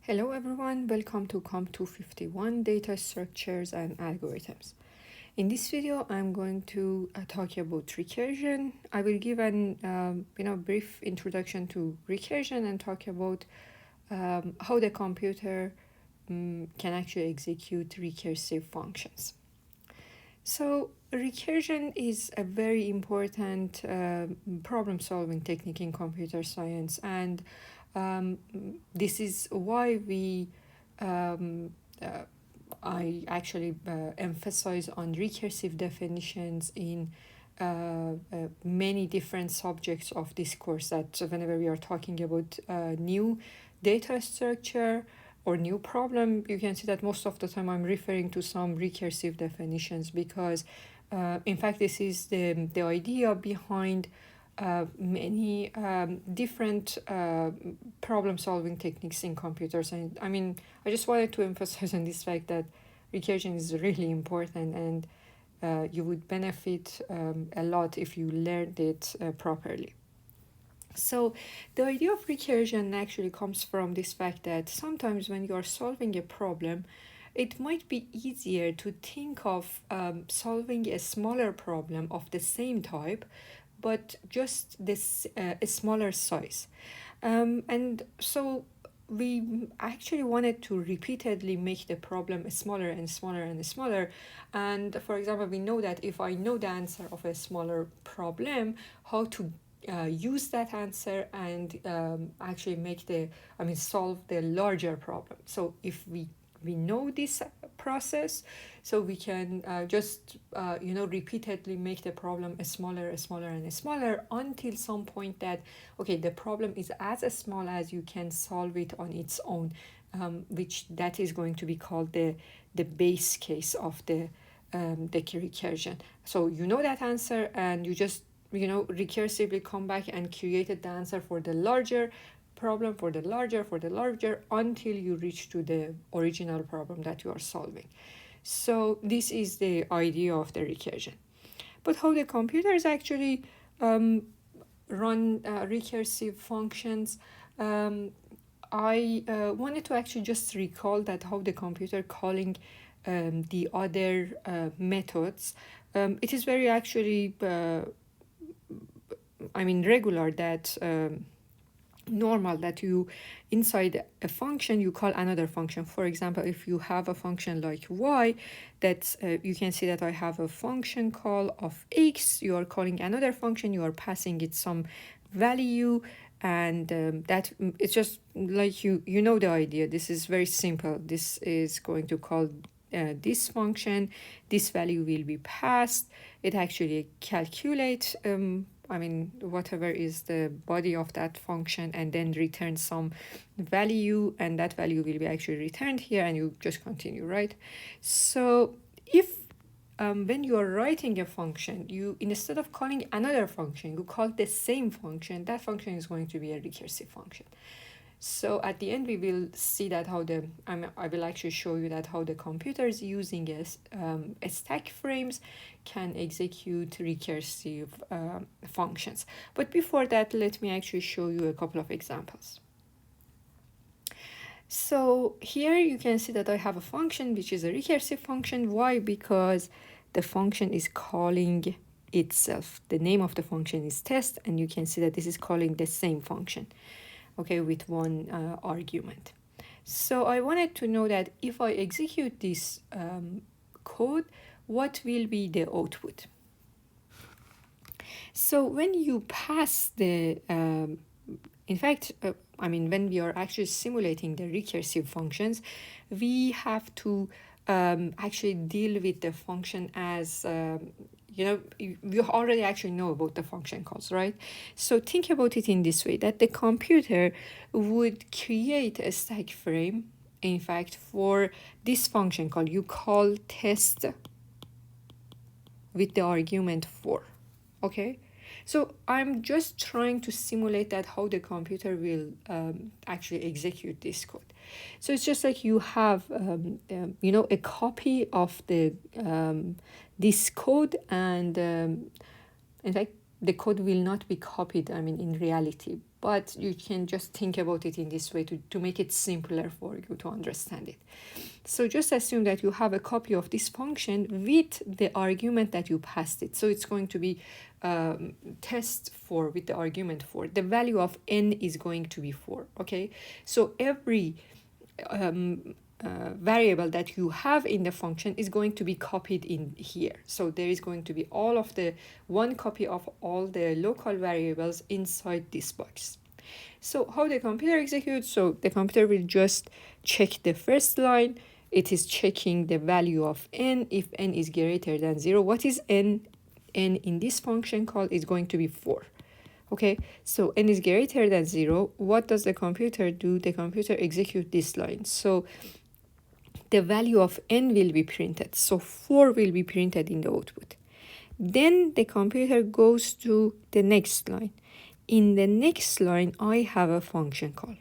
Hello everyone, welcome to COMP251 Data Structures and Algorithms. In this video, I'm going to talk about recursion. I will give an brief introduction to recursion and talk about how the computer can actually execute recursive functions. So recursion is a very important problem-solving technique in computer science, and this is why I actually emphasize on recursive definitions in many different subjects of this course. That whenever we are talking about new data structure or new problem, you can see that most of the time I'm referring to some recursive definitions because in fact this is the idea behind many different problem solving techniques in computers. And I mean, I just wanted to emphasize on this fact that recursion is really important, and you would benefit a lot if you learned it properly. So the idea of recursion actually comes from this fact that sometimes when you are solving a problem, it might be easier to think of solving a smaller problem of the same type, but just this a smaller size. And so we actually wanted to repeatedly make the problem smaller and smaller and smaller. And for example, we know that if I know the answer of a smaller problem, how to use that answer and actually solve the larger problem. So if we know this process, so we can repeatedly make the problem smaller and smaller until some point that, okay, the problem is as small as you can solve it on its own, which that is going to be called the base case of the recursion. So you know that answer and you just recursively come back and created the answer for the larger problem, for the larger until you reach to the original problem that you are solving. So this is the idea of the recursion. But how the computers actually run recursive functions, I wanted to actually just recall that how the computer calling the other methods, it is very actually regular that normal that you inside a function you call another function. For example, if you have a function like y, that you can see that I have a function call of x, you are calling another function, you are passing it some value, and that it's just like you know the idea. This is very simple. This is going to call this function, this value will be passed, it actually calculates whatever is the body of that function, and then return some value, and that value will be actually returned here, and you just continue, right? So if when you are writing a function, you instead of calling another function, you call the same function, that function is going to be a recursive function. So at the end, we will see that how I will actually show you that how the computers using a stack frames can execute recursive functions. But before that, let me actually show you a couple of examples. So here you can see that I have a function which is a recursive function. Why? Because the function is calling itself. The name of the function is test, and you can see that this is calling the same function, okay, with one argument. So I wanted to know that if I execute this code, what will be the output? So when you pass the, when we are actually simulating the recursive functions, we have to actually deal with the function as we already actually know about the function calls, right? So think about it in this way, that the computer would create a stack frame, in fact, for this function call. You call test with the argument 4, okay? So I'm just trying to simulate that how the computer will actually execute this code. So it's just like you have, a copy of the this code, and in fact, the code will not be copied, in reality, but you can just think about it in this way to make it simpler for you to understand it. So just assume that you have a copy of this function with the argument that you passed it. So it's going to be test 4 with the argument 4. The value of n is going to be 4, okay? So every variable that you have in the function is going to be copied in here. So there is going to be all of the one copy of all the local variables inside this box. So how the computer executes? So the computer will just check the first line. It is checking the value of n. If n is greater than 0, what is n? N in this function call is going to be 4. Okay, so n is greater than 0. What does the computer do? The computer executes this line. So the value of n will be printed. So 4 will be printed in the output. Then the computer goes to the next line. In the next line, I have a function call.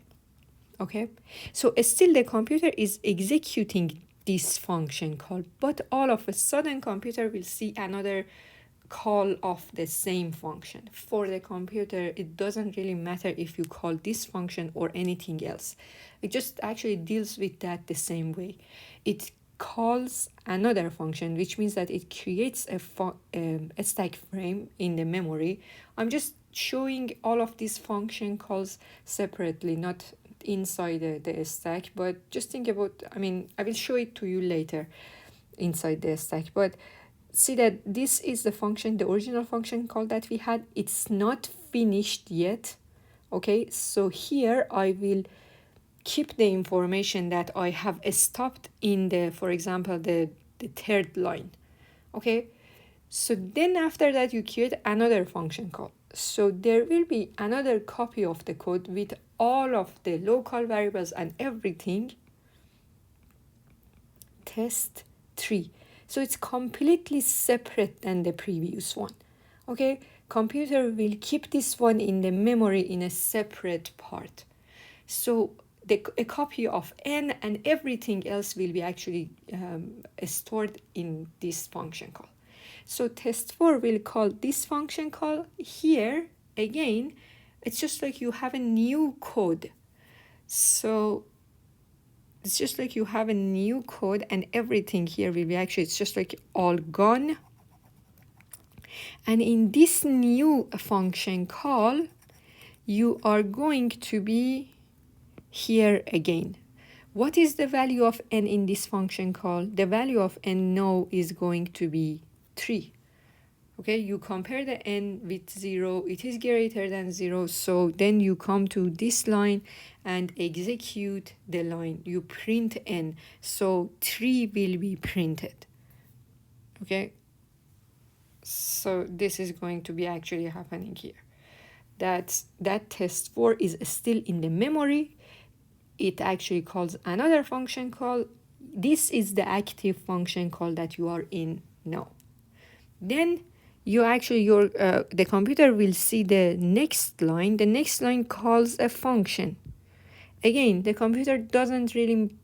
Okay, so still the computer is executing this function call, but all of a sudden computer will see another call of the same function. For the computer, it doesn't really matter if you call this function or anything else. It just actually deals with that the same way. It calls another function, which means that it creates a stack frame in the memory. I'm just showing all of these function calls separately, not inside the stack, but just think about, I will show it to you later inside the stack, but see that this is the function, the original function call that we had. It's not finished yet. Okay, so here I will keep the information that I have stopped in the, for example, the third line. Okay, so then after that you create another function call. So there will be another copy of the code with all of the local variables and everything. Test 3. So it's completely separate than the previous one. Okay, computer will keep this one in the memory in a separate part. So a copy of n and everything else will be actually stored in this function call. So test 4 will call this function call. Here, again, it's just like you have a new code. So it's just like you have a new code and everything here will be actually, it's just like all gone. And in this new function call, you are going to be here again. What is the value of n in this function call? The value of n now is going to be 3. Okay, you compare the n with 0, it is greater than 0, so then you come to this line and execute the line. You print n, so 3 will be printed. Okay, so this is going to be actually happening here. That test 4 is still in the memory. It actually calls another function call. This is the active function call that you are in now. Then you actually, the computer will see the next line. The next line calls a function. Again, the computer doesn't really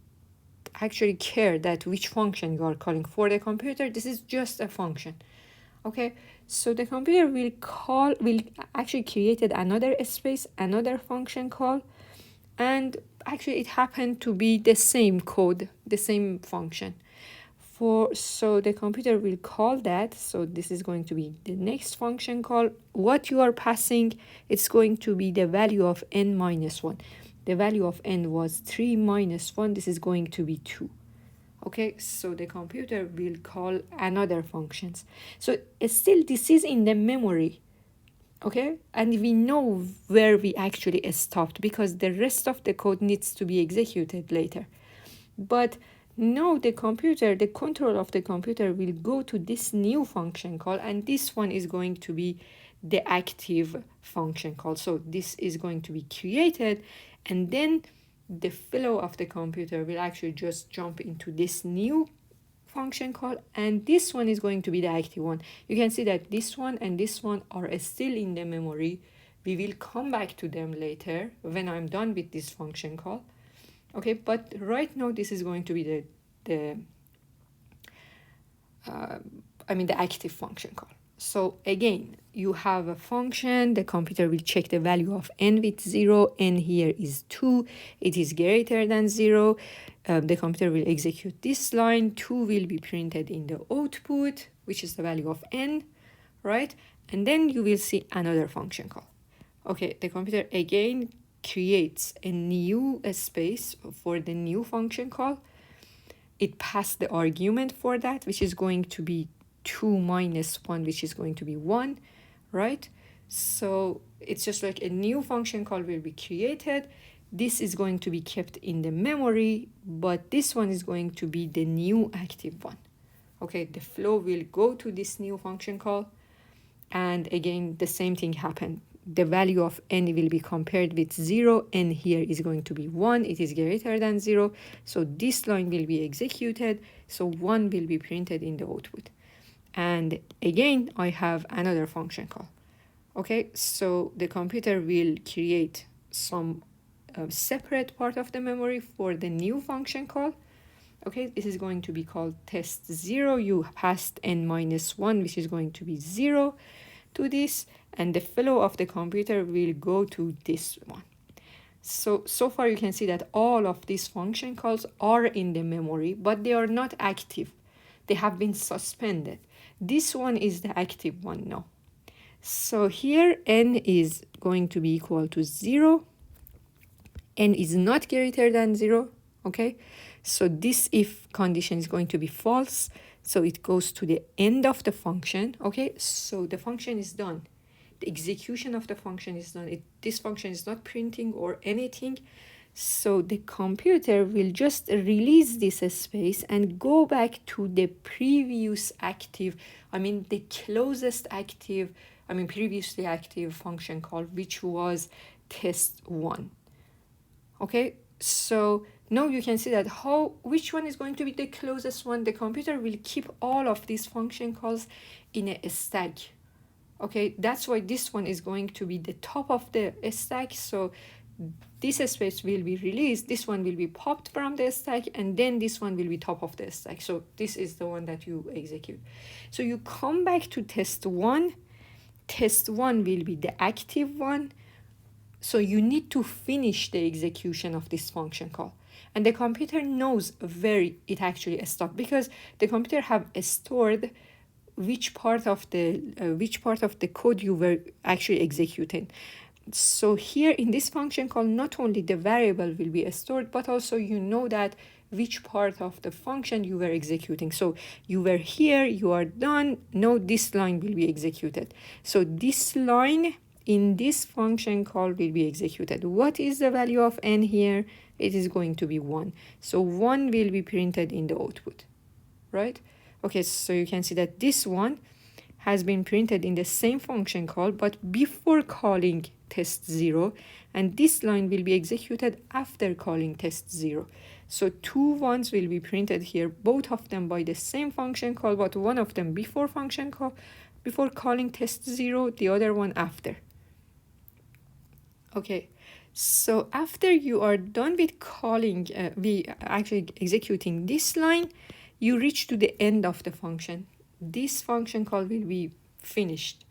actually care that which function you are calling. For the computer, this is just a function. Okay, so the computer will actually created another space, another function call, and actually it happened to be the same code, the same function. So the computer will call that. So this is going to be the next function call. What you are passing, it's going to be the value of n minus 1. The value of n was 3 minus 1. This is going to be 2. Okay, so the computer will call another functions. So still this is in the memory. Okay, and we know where we actually stopped because the rest of the code needs to be executed later. But now the control of the computer will go to this new function call, and this one is going to be the active function call. So this is going to be created, and then the fellow of the computer will actually just jump into this new function call, and this one is going to be the active one. You can see that this one and this one are still in the memory. We will come back to them later when I'm done with this function call. Okay, but right now this is going to be the active function call. So again, you have a function, the computer will check the value of n with 0, n here is 2, it is greater than 0. The computer will execute this line, 2 will be printed in the output, which is the value of n, right? And then you will see another function call. Okay, the computer again creates a new space for the new function call. It passed the argument for that, which is going to be 2 minus 1, which is going to be 1, right? So it's just like a new function call will be created. This is going to be kept in the memory, but this one is going to be the new active one. Okay, the flow will go to this new function call. And again, the same thing happened. The value of n will be compared with 0. N here is going to be 1. It is greater than 0. So this line will be executed. So 1 will be printed in the output. And again, I have another function call. Okay, so the computer will create some separate part of the memory for the new function call. Okay, this is going to be called test 0. You passed n minus 1, which is going to be 0 to this, and the flow of the computer will go to this one. So far you can see that all of these function calls are in the memory, but they are not active. They have been suspended. This one is the active one now. So here n is going to be equal to 0. N is not greater than 0, okay? So this if condition is going to be false. So it goes to the end of the function, okay? So the function is done. The execution of the function is done. This function is not printing or anything. So the computer will just release this space and go back to the previous active, the closest active, previously active function call, which was test1. Okay, so now you can see that which one is going to be the closest one. The computer will keep all of these function calls in a stack. Okay, that's why this one is going to be the top of the stack. So this space will be released, this one will be popped from the stack, and then this one will be top of the stack. So this is the one that you execute. So you come back to test 1. Test 1 will be the active one. So you need to finish the execution of this function call. And the computer knows where it actually stopped, because the computer have stored which part of the code you were actually executing. So here in this function call, not only the variable will be stored, but also you know that which part of the function you were executing. So you were here, you are done, now this line will be executed. So this line in this function call will be executed. What is the value of n here? It is going to be 1. So 1 will be printed in the output, right? Okay, so you can see that this one has been printed in the same function call, but before calling test 0, and this line will be executed after calling test 0. So 2 ones will be printed here, both of them by the same function call, but one of them before calling test 0, the other one after. Okay, so after you are done with calling, actually executing this line, you reach to the end of the function. This function call will be finished.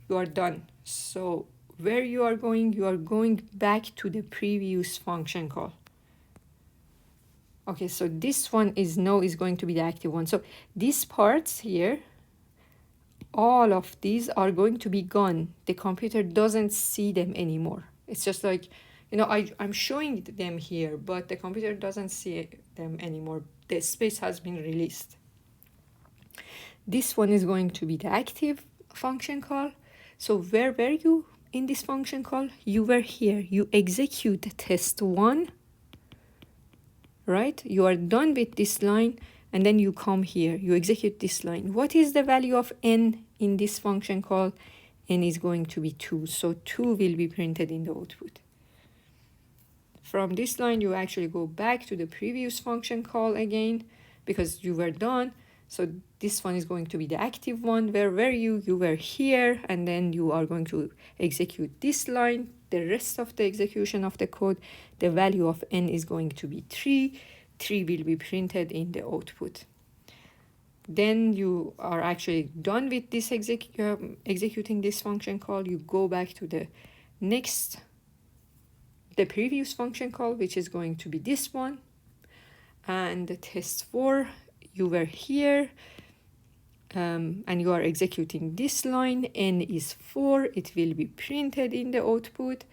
You are done. So where you are going back to the previous function call. Okay, so this one is going to be the active one. So these parts here, all of these are going to be gone. The computer doesn't see them anymore. It's just like, I'm showing them here, but the computer doesn't see them anymore. The space has been released. This one is going to be the active function call. So where were you in this function call? You were here. You execute test 1, right? You are done with this line, and then you come here. You execute this line. What is the value of n in this function call? N is going to be 2. So 2 will be printed in the output. From this line, you actually go back to the previous function call again, because you were done. So this one is going to be the active one. Where were you? You were here, and then you are going to execute this line. The rest of the execution of the code, the value of n is going to be 3. 3 will be printed in the output. Then you are actually done with this executing this function call. You go back to the previous function call, which is going to be this one. And the test4, you were here, and you are executing this line. N is 4. It will be printed in the output.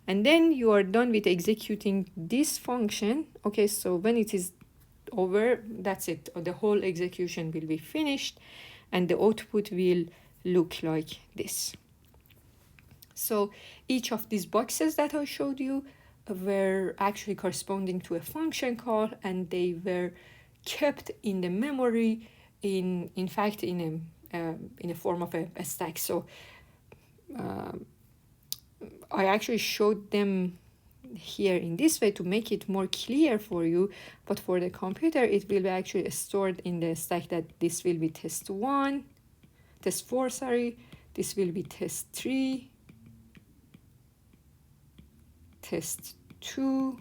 And then you are done with executing this function. Okay, so when it is over, that's it. The whole execution will be finished, and the output will look like this. So each of these boxes that I showed you were actually corresponding to a function call, and they were kept in the memory in fact in a form of a stack. So I actually showed them here in this way to make it more clear for you, but for the computer it will be actually stored in the stack that this will be test4, this will be test3, test2,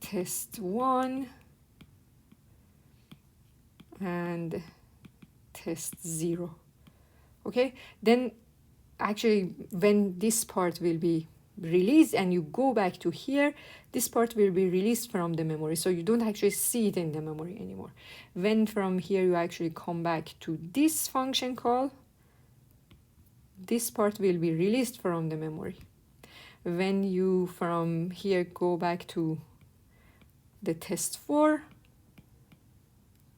test1, and test0. Okay, then actually when this part will be released and you go back to here, this part will be released from the memory, so you don't actually see it in the memory anymore. When from here you actually come back to this function call, this part will be released from the memory. When you from here go back to the test4,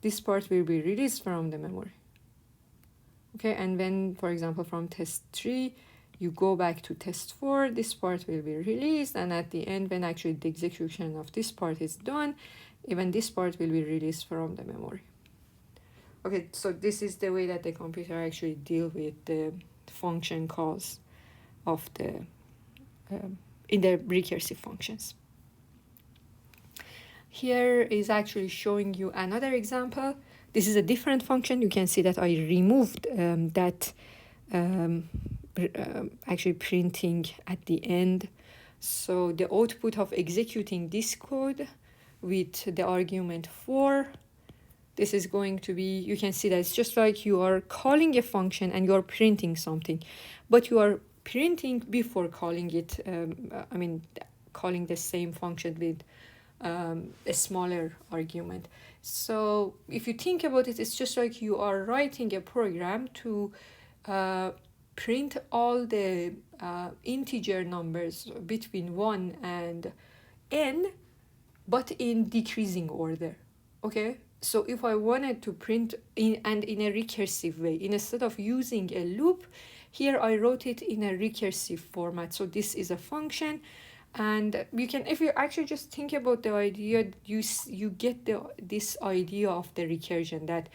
this part will be released from the memory. Okay, and when, for example, from test3, you go back to test4, this part will be released, and at the end, when actually the execution of this part is done, even this part will be released from the memory. Okay, so this is the way that the computer actually deals with the function calls of the in the recursive functions. Here is actually showing you another example. This is a different function. You can see that I removed that actually printing at the end. So the output of executing this code with the argument 4, this is going to be, you can see that it's just like you are calling a function and you are printing something, but you are printing before calling it, calling the same function with a smaller argument. So if you think about it, it's just like you are writing a program to print all the integer numbers between 1 and n, but in decreasing order. Okay, so if I wanted to print in a recursive way, instead of using a loop, here I wrote it in a recursive format. So this is a function, and you can, if you actually just think about the idea, you get this idea of the recursion, that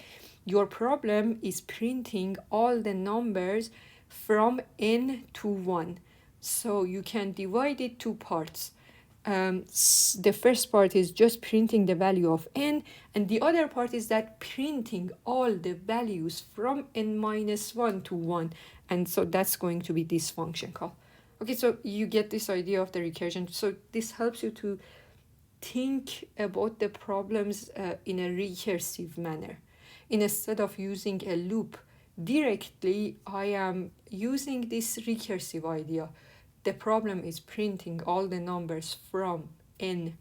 your problem is printing all the numbers from n to 1. So you can divide it two parts. The first part is just printing the value of n, and the other part is that printing all the values from n-1 to 1, and so that's going to be this function call. Okay, so you get this idea of the recursion. So this helps you to think about the problems in a recursive manner. Instead of using a loop directly, I am using this recursive idea. The problem is printing all the numbers from n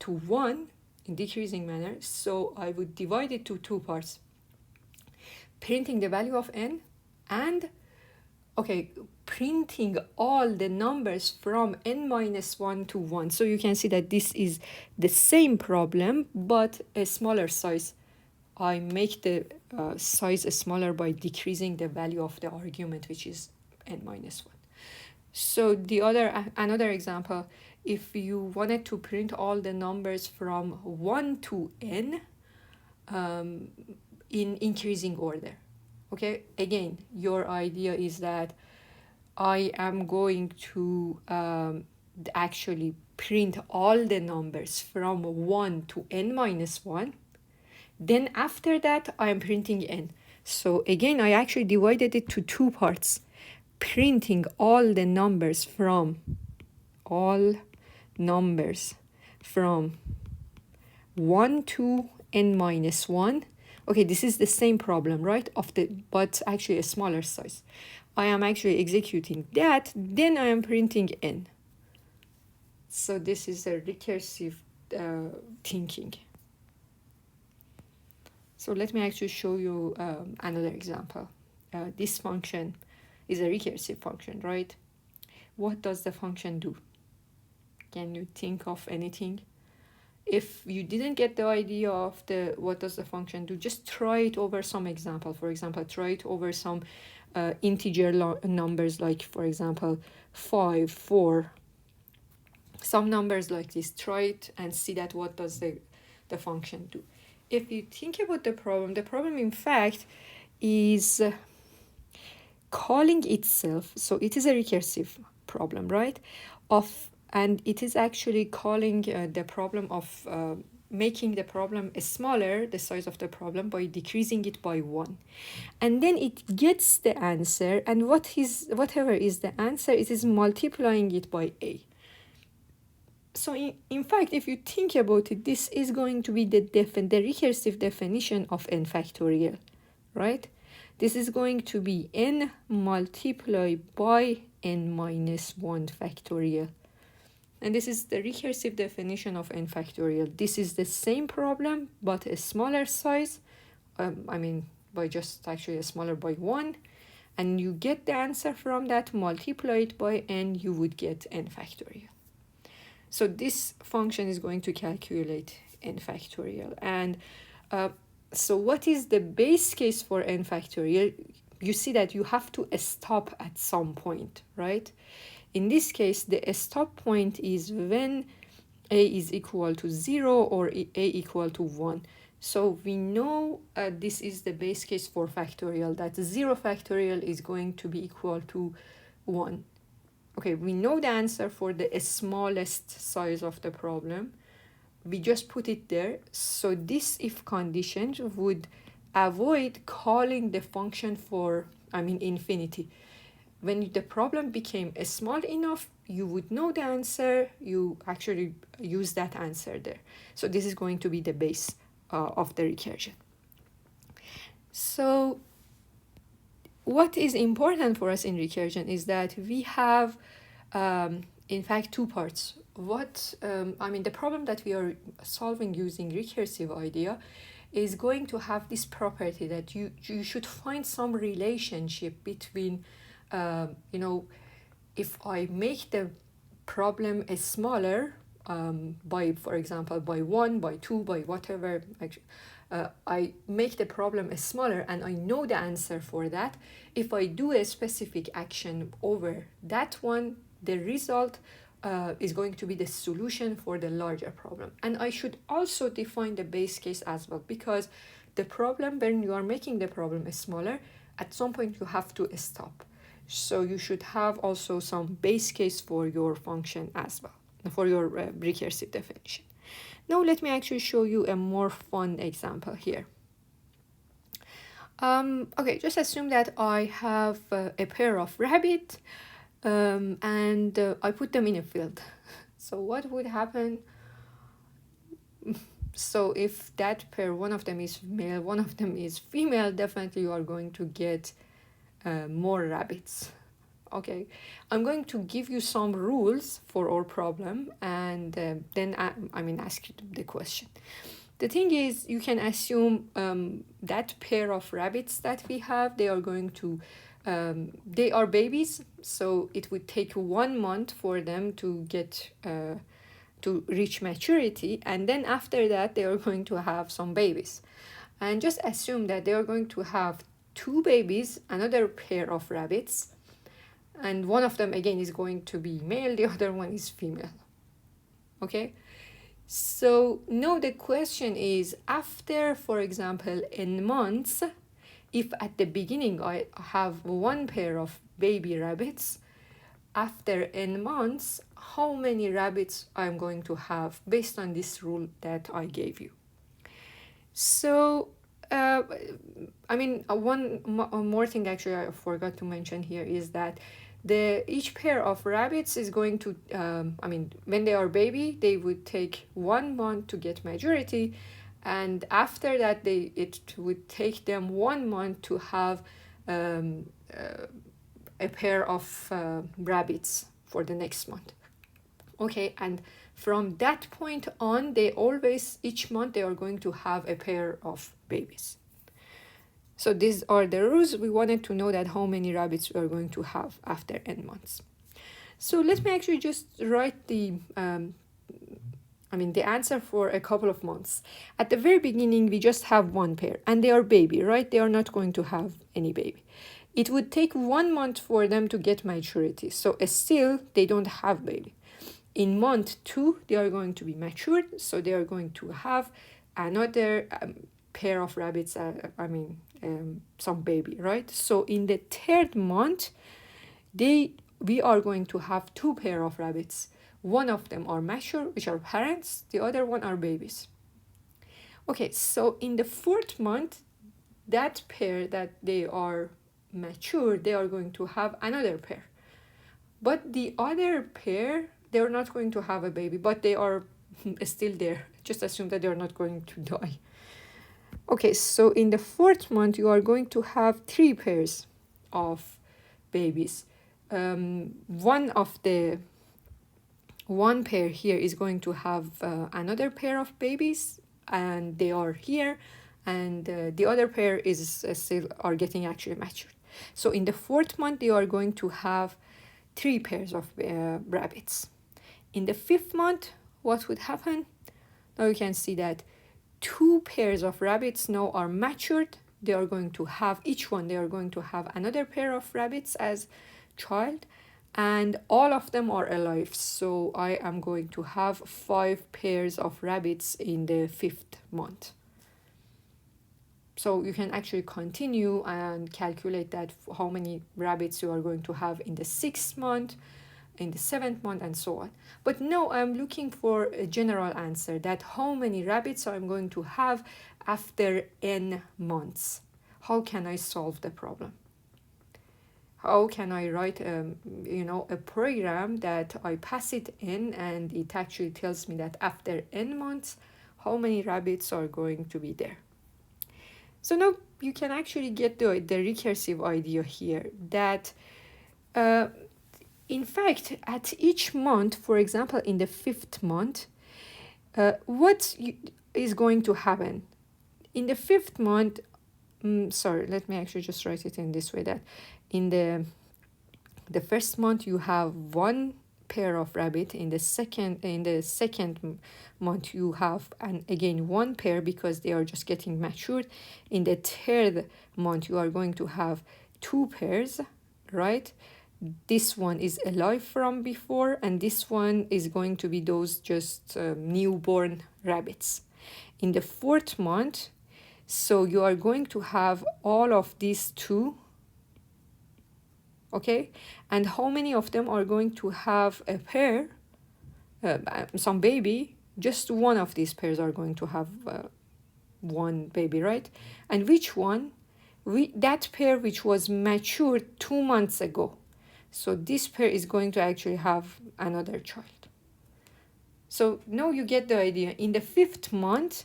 to 1 in decreasing manner. So I would divide it to two parts. Printing the value of n and, okay, printing all the numbers from n-1 to 1. So you can see that this is the same problem, but a smaller size. I make the size smaller by decreasing the value of the argument, which is n-1. So another example, if you wanted to print all the numbers from 1 to n in increasing order. Okay, again, your idea is that I am going to actually print all the numbers from 1 to n-1. Then after that, I am printing n. So again, I actually divided it to two parts. Printing all the numbers from 1 to n minus 1. Okay, this is the same problem, right? But actually a smaller size. I am actually executing that, then I am printing n. So this is a recursive thinking. So let me actually show you another example. This function is a recursive function, right? What does the function do? Can you think of anything? If you didn't get the idea of what does the function do, just try it over some example. For example, try it over some integer numbers, like for example 5, 4, some numbers like this. Try it and see that what does the function do. If you think about the problem in fact is calling itself. So it is a recursive problem, right? And it is actually calling the problem of making the problem smaller, the size of the problem, by decreasing it by 1. And then it gets the answer, and whatever is the answer, it is multiplying it by a. So in fact, if you think about it, this is going to be the recursive definition of n factorial, right? This is going to be n multiplied by n minus 1 factorial. And this is the recursive definition of n factorial. This is the same problem, but a smaller size. By just actually a smaller by 1. And you get the answer from that, multiply it by n, you would get n factorial. So this function is going to calculate n factorial. And so what is the base case for n factorial? You see that you have to stop at some point, right? In this case, the stop point is when a is equal to 0 or a equal to 1. So we know this is the base case for factorial, that 0 factorial is going to be equal to 1. Okay, we know the answer for the smallest size of the problem. We just put it there. So this if condition would avoid calling the function for, infinity. When the problem became small enough, you would know the answer, you actually use that answer there. So this is going to be the base of the recursion. So what is important for us in recursion is that we have, in fact, two parts. The problem that we are solving using recursive idea is going to have this property that you should find some relationship between, if I make the problem smaller by, for example, by 1, by 2, by whatever, I make the problem smaller and I know the answer for that. If I do a specific action over that one, the result is going to be the solution for the larger problem. And I should also define the base case as well, because the problem, when you are making the problem smaller, at some point you have to stop. So you should have also some base case for your function as well, for your recursive definition. Now let me actually show you a more fun example here. Okay, just assume that I have a pair of rabbits and I put them in a field. So what would happen? So if that pair, one of them is male, one of them is female, definitely you are going to get more rabbits. Okay, I'm going to give you some rules for our problem and then ask you the question. The thing is, you can assume that pair of rabbits that we have, they are going to, they are babies, so it would take 1 month for them to get, to reach maturity, and then after that they are going to have some babies. And just assume that they are going to have 2 babies, another pair of rabbits, and one of them again is going to be male, the other one is female. Okay, so now the question is, after, for example, n months, if at the beginning I have 1 pair of baby rabbits, after n months, how many rabbits I'm going to have based on this rule that I gave you. So one more thing actually I forgot to mention here is that each pair of rabbits is going to, when they are baby, they would take 1 month to get maturity, And after that, it would take them 1 month to have um, a pair of rabbits for the next month. Okay, and from that point on, they always, each month, they are going to have a pair of babies. So these are the rules. We wanted to know that how many rabbits we are going to have after n months. So let me actually just write the answer for a couple of months. At the very beginning, we just have one pair, and they are baby, right? They are not going to have any baby. It would take 1 month for them to get maturity, so still they don't have baby. In month 2, they are going to be matured, so they are going to have another pair of rabbits, some baby, right? So in the 3rd month, we are going to have 2 pair of rabbits. One of them are mature, which are parents, the other one are babies. Okay, so in the 4th month, that pair that they are mature, they are going to have another pair. But the other pair, they're not going to have a baby, but they are still there. Just assume that they're not going to die. Okay, so in the 4th month, you are going to have 3 pairs of babies. One pair here is going to have another pair of babies, and they are here, and the other pair is still are getting actually matured. So in the 4th month, you are going to have 3 pairs of rabbits. In the 5th month, what would happen? Now you can see that 2 pairs of rabbits now are matured. They are going to have, each one, they are going to have another pair of rabbits as child, and all of them are alive. So I am going to have 5 pairs of rabbits in the 5th month. So you can actually continue and calculate that how many rabbits you are going to have in the 6th month, in the 7th month, and so on. But now I'm looking for a general answer, that how many rabbits I'm going to have after n months. How can I solve the problem? How can I write a program that I pass it in and it actually tells me that after n months, how many rabbits are going to be there? So now you can actually get the recursive idea here, that in fact, at each month, for example, in the 5th month, what is going to happen? In the 5th month, let me actually just write it in this way, that in the 1st month, you have 1 pair of rabbit. In the second month, you have, and again, 1 pair, because they are just getting matured. In the 3rd month, you are going to have 2 pairs, right? This one is alive from before, and this one is going to be those just newborn rabbits. In the 4th month, so you are going to have all of these 2. Okay, and how many of them are going to have a pair, some baby? Just 1 of these pairs are going to have 1 baby, right? And which one? That pair which was matured 2 months ago. So this pair is going to actually have another child. So now you get the idea. In the 5th month,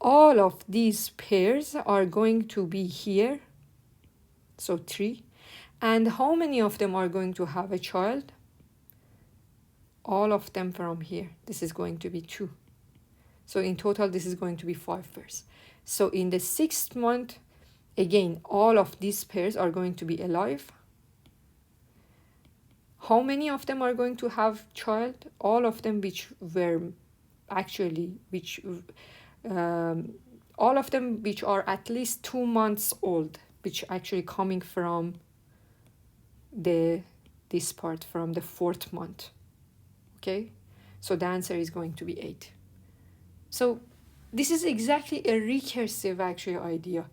all of these pairs are going to be here. So 3. And how many of them are going to have a child? All of them from here. This is going to be 2. So in total, this is going to be 5 pairs. So in the 6th month, again, all of these pairs are going to be alive. How many of them are going to have child? All of them all of them which are at least 2 months old, which actually coming from this part, from the 4th month. Okay, so the answer is going to be 8. So this is exactly a recursive actually idea.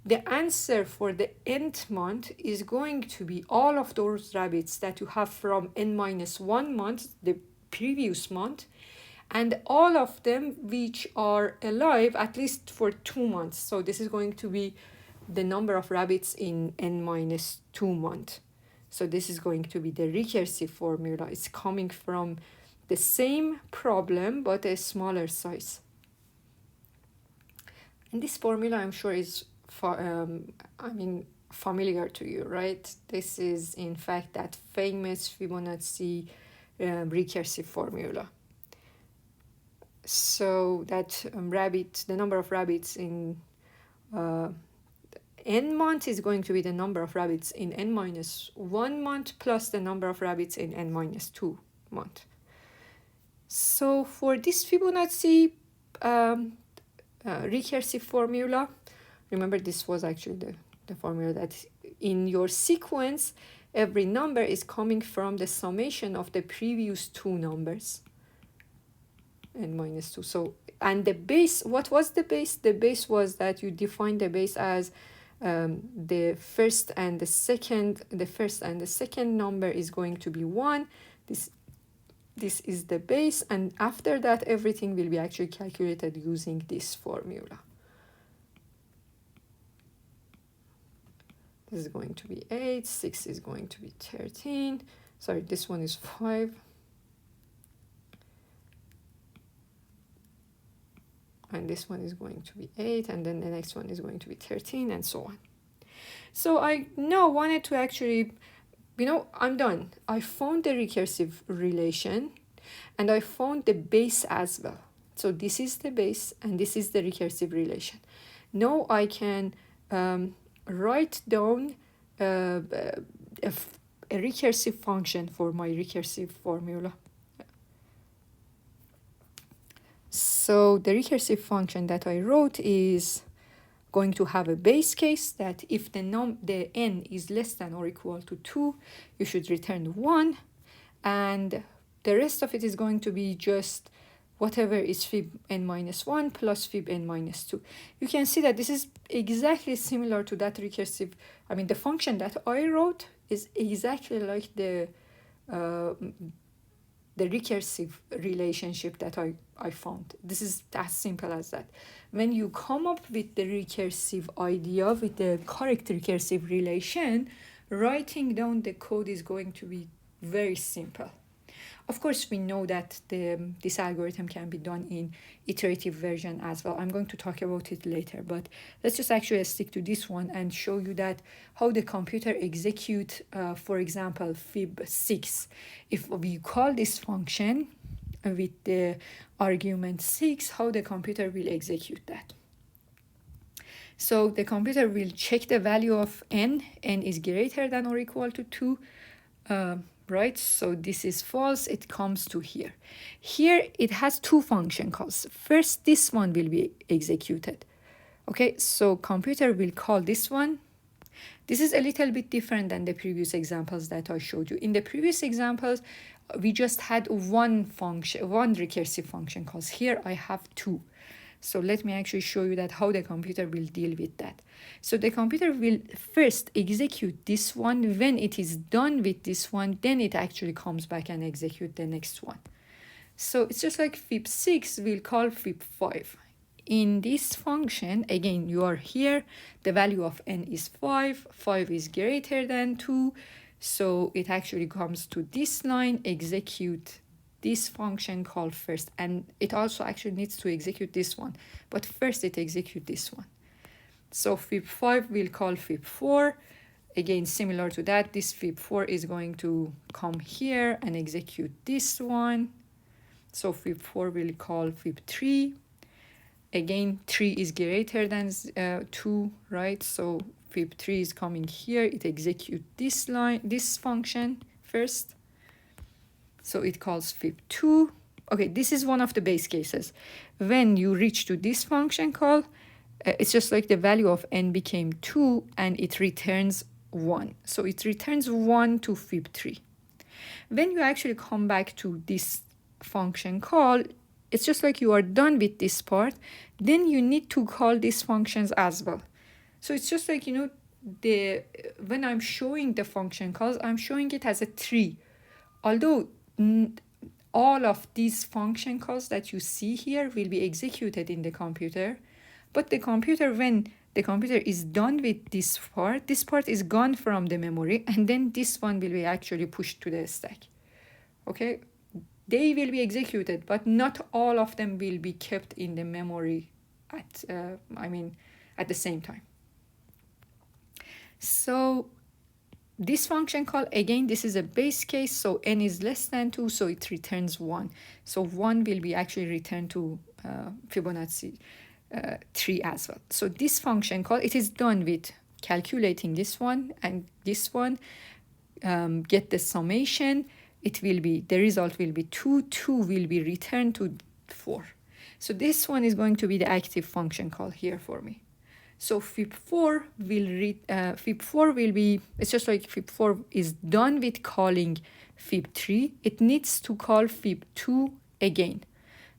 The answer for the nth month is going to be all of those rabbits that you have from n-1 month, the previous month, and all of them which are alive at least for 2 months. So this is going to be the number of rabbits in n-2 month. So this is going to be the recursive formula. It's coming from the same problem, but a smaller size. And this formula, I'm sure, is familiar to you, right? This is, in fact, that famous Fibonacci recursive formula. So that the number of rabbits in n month is going to be the number of rabbits in n minus 1 month plus the number of rabbits in n minus 2 month. So for this Fibonacci recursive formula, remember this was actually the formula that in your sequence, every number is coming from the summation of the previous two numbers, n minus 2. So, and the base, what was the base? The base was that you define the base as the first and the second number is going to be 1. This is the base, and after that everything will be actually calculated using this formula. This is going to be 8, 6 is going to be 13. Sorry, this one is 5. And this one is going to be 8, and then the next one is going to be 13, and so on. So I now wanted to actually, I'm done. I found the recursive relation, and I found the base as well. So this is the base, and this is the recursive relation. Now I can write down a recursive function for my recursive formula. So the recursive function that I wrote is going to have a base case that if the n is less than or equal to 2, you should return 1, and the rest of it is going to be just whatever is fib n minus 1 plus fib n minus 2. You can see that this is exactly similar to that recursive, the function that I wrote is exactly like the recursive relationship that I found. This is as simple as that. When you come up with the recursive idea, with the correct recursive relation, writing down the code is going to be very simple. Of course, we know that this algorithm can be done in iterative version as well. I'm going to talk about it later, but let's just actually stick to this one and show you that how the computer execute, for example, fib6. If we call this function with the argument 6, how the computer will execute that. So the computer will check the value of n is greater than or equal to 2, right? So this is false, it comes to here. Here it has two function calls. First, this one will be executed. Okay, so computer will call this one. This is a little bit different than the previous examples that I showed you. In the previous examples, we just had one recursive function calls. Here I have two. So let me actually show you that how the computer will deal with that. So the computer will first execute this one. When it is done with this one, then it actually comes back and execute the next one. So it's just like fib6 will call fib5. In this function, again, you are here, the value of n is 5, 5 is greater than 2, so it actually comes to this line, execute this function call first, and it also actually needs to execute this one, but first it executes this one. So fib5 will call fib4, again similar to that, this fib4 is going to come here and execute this one, so fib4 will call fib3. Again, 3 is greater than 2, right? So fib3 is coming here. It executes this function first. So it calls fib2. Okay, this is one of the base cases. When you reach to this function call, it's just like the value of n became 2 and it returns 1. So it returns 1 to fib3. When you actually come back to this function call, it's just like you are done with this part, then you need to call these functions as well. So it's just like, when I'm showing the function calls, I'm showing it as a tree. Although all of these function calls that you see here will be executed in the computer, but the computer, when the computer is done with this part is gone from the memory, and then this one will be actually pushed to the stack. Okay? They will be executed, but not all of them will be kept in the memory at the same time. So this function call, again, this is a base case, so n is less than 2, so it returns 1. So 1 will be actually returned to Fibonacci 3 as well. So this function call, it is done with calculating this one and this one, get the summation. It will be, the result will be 2, 2 will be returned to 4. So this one is going to be the active function call here for me. So fib4 will be, it's just like fib4 is done with calling fib3. It needs to call fib2 again.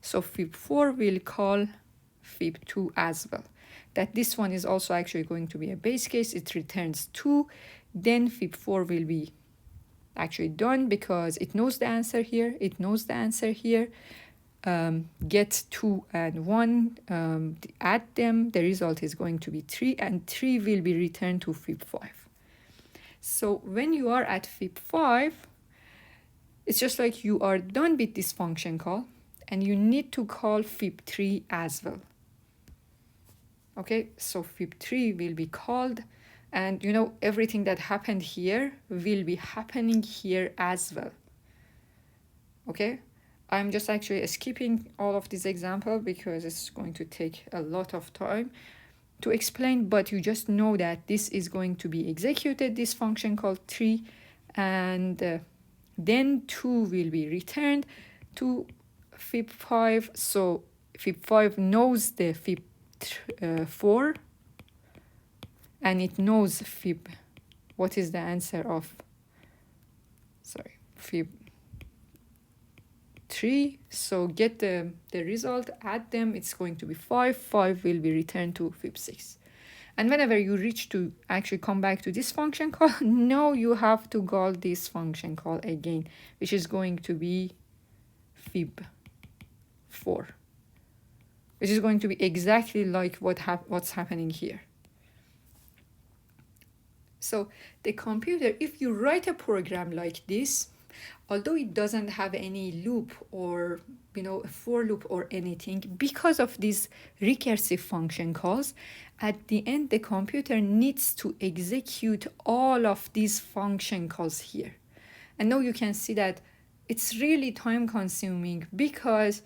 So fib4 will call fib2 as well. That this one is also actually going to be a base case. It returns 2. Then fib4 will be actually done because it knows the answer here. It knows the answer here. Get 2 and 1, add them, the result is going to be 3, and 3 will be returned to fib5. So when you are at fib5, it's just like you are done with this function call and you need to call fib3 as well. Okay, so fib3 will be called, and you know everything that happened here will be happening here as well. Okay, I'm just actually skipping all of this example because it's going to take a lot of time to explain, but you just know that this is going to be executed, this function called 3, and then 2 will be returned to fib5. So fib5 knows the fib4, and it knows what is the answer of, fib3. So get the result, add them, it's going to be 5. 5 will be returned to fib6. And whenever you reach to actually come back to this function call, now you have to call this function call again, which is going to be fib4, which is going to be exactly like what's happening here. So the computer, if you write a program like this, although it doesn't have any loop or a for loop or anything, because of these recursive function calls, at the end the computer needs to execute all of these function calls here. And now you can see that it's really time consuming because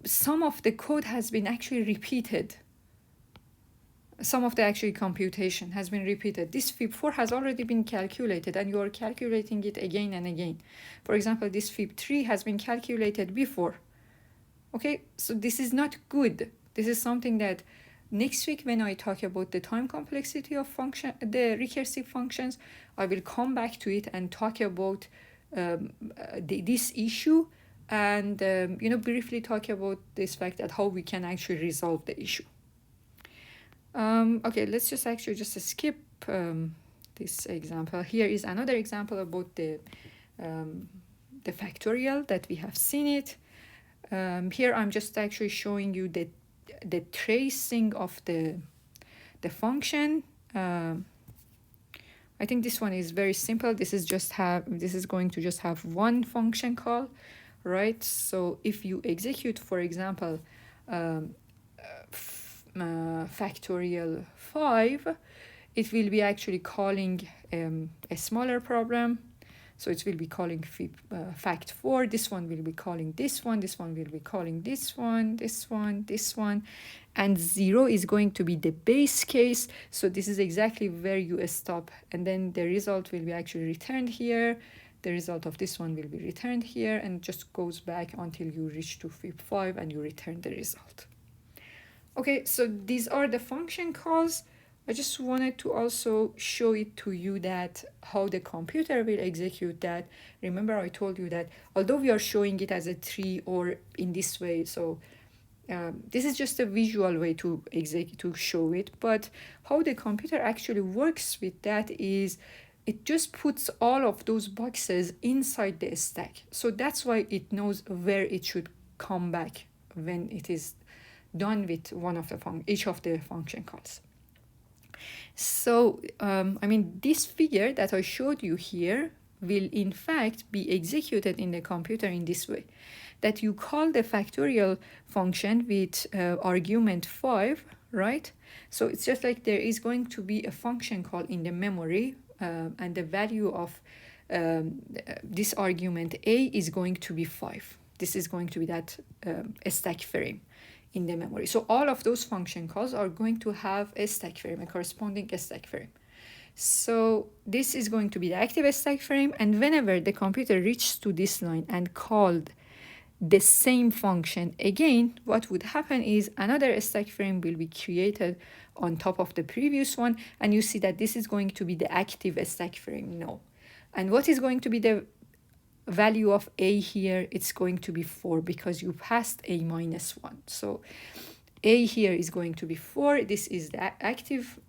some of the code has been actually repeated. Some of the actual computation has been repeated. This fib4 has already been calculated and you are calculating it again and again. For example, this fib3 has been calculated before. Okay, so this is not good. This is something that next week when I talk about the time complexity of the recursive functions, I will come back to it and talk about this issue and briefly talk about this fact that how we can actually resolve the issue. Okay, let's just skip this example. Here is another example about the factorial that we have seen it. Here I'm just actually showing you the tracing of the function. I think this one is very simple. This is going to just have one function call, right? So if you execute, for example, factorial 5, it will be actually calling a smaller problem. So it will be calling fact4. This one will be calling this one. This one will be calling this one, this one, this one. And 0 is going to be the base case. So this is exactly where you stop. And then the result will be actually returned here. The result of this one will be returned here, and just goes back until you reach to fib5 and you return the result. Okay, so these are the function calls. I just wanted to also show it to you that how the computer will execute that. Remember I told you that although we are showing it as a tree or in this way, so this is just a visual way to show it, but how the computer actually works with that is it just puts all of those boxes inside the stack. So that's why it knows where it should come back when it is done with each of the function calls. So, this figure that I showed you here will in fact be executed in the computer in this way. that you call the factorial function with argument 5, right? So it's just like there is going to be a function call in the memory, and the value of this argument A is going to be 5. This is going to be that stack frame in the memory. So all of those function calls are going to have a stack frame, a corresponding stack frame. So this is going to be the active stack frame, and whenever the computer reaches to this line and called the same function again, what would happen is another stack frame will be created on top of the previous one, and you see that this is going to be the active stack frame now. And what is going to be the value of A here? It's going to be 4 because you passed A minus 1. So A here is going to be 4. This is the active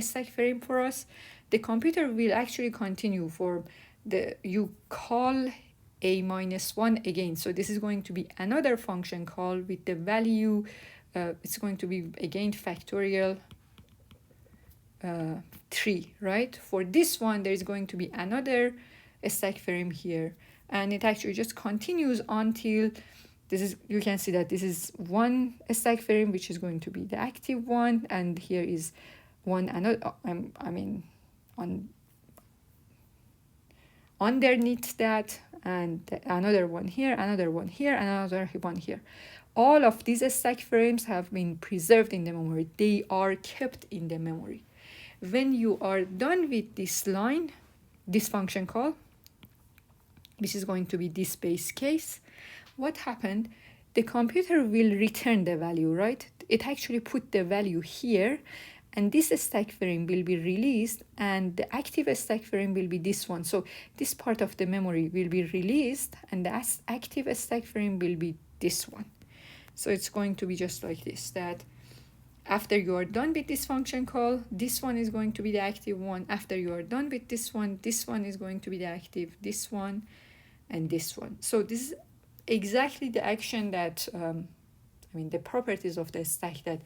stack frame for us. The computer will actually continue for you call A minus 1 again. So this is going to be another function call with the value, it's going to be again factorial 3, right? For this one, there is going to be another stack frame here, and it actually just continues until this is, you can see that this is one stack frame, which is going to be the active one, and here is one another, underneath that, and another one here, another one here, and another one here. All of these stack frames have been preserved in the memory. They are kept in the memory. When you are done with this line, this function call, which is going to be this base case, what happened? The computer will return the value, right? It actually put the value here, and this stack frame will be released, and the active stack frame will be this one. So this part of the memory will be released, and the active stack frame will be this one. So it's going to be just like this, that after you are done with this function call, this one is going to be the active one. After you are done with this one is going to be the active, this one, and this one. So this is exactly the action that, the properties of the stack, that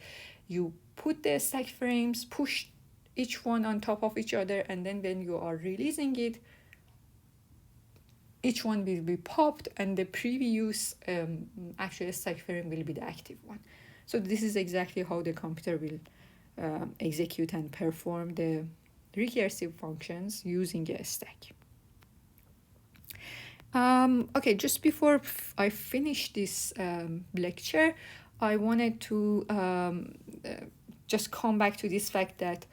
you put the stack frames, push each one on top of each other, and then when you are releasing it, each one will be popped, and the previous actual stack frame will be the active one. So this is exactly how the computer will execute and perform the recursive functions using a stack. Okay, just before I finish this lecture, I wanted to just come back to this fact that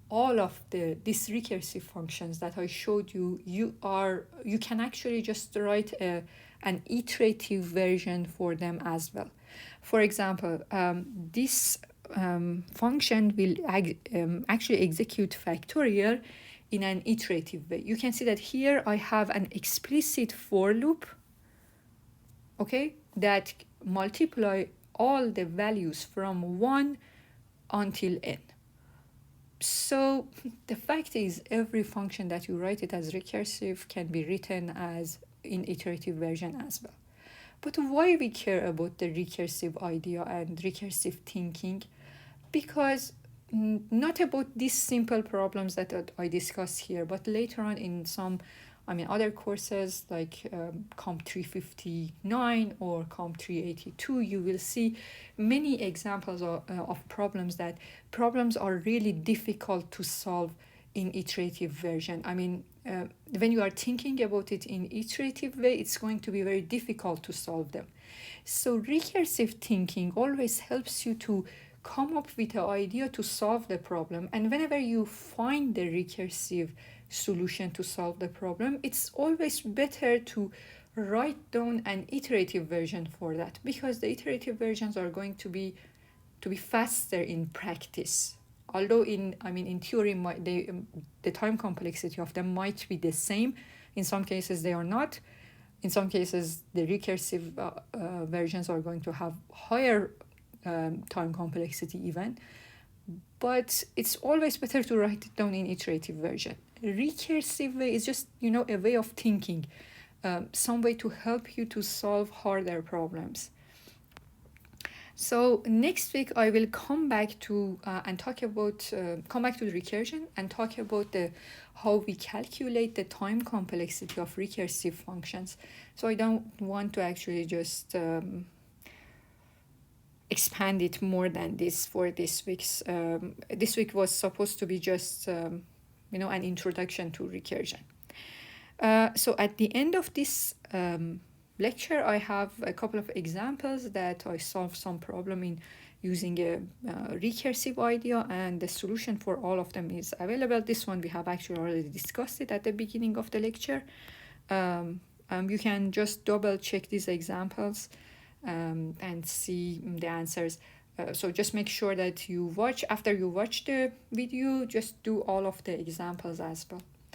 all of these recursive functions that I showed you, you can actually just write an iterative version for them as well. For example, this function will actually execute factorial in an iterative way. You can see that here I have an explicit for loop, okay, that multiply all the values from 1 until n. So the fact is, every function that you write it as recursive can be written as in iterative version as well. But why we care about the recursive idea and recursive thinking? Because not about these simple problems that I discussed here, but later on in some other courses like COMP251 or COMP282, you will see many examples of problems are really difficult to solve in iterative version. When you are thinking about it in iterative way, it's going to be very difficult to solve them. So recursive thinking always helps you to come up with an idea to solve the problem, and whenever you find the recursive solution to solve the problem, it's always better to write down an iterative version for that, because the iterative versions are going to be faster in practice. Although in theory, the time complexity of them might be the same. In some cases they are not. In some cases the recursive versions are going to have higher time complexity even. But it's always better to write it down in iterative version. Recursive way is just a way of thinking, some way to help you to solve harder problems. So next week I will come back to and talk about come back to the recursion and talk about the how we calculate the time complexity of recursive functions. So I don't want to actually just expand it more than this for this week's. This week was supposed to be just an introduction to recursion. So at the end of this lecture, I have a couple of examples that I solved some problem in using a recursive idea, and the solution for all of them is available. This one we have actually already discussed it at the beginning of the lecture. You can just double check these examples and see the answers. So just make sure that after you watch the video, just do all of the examples as well.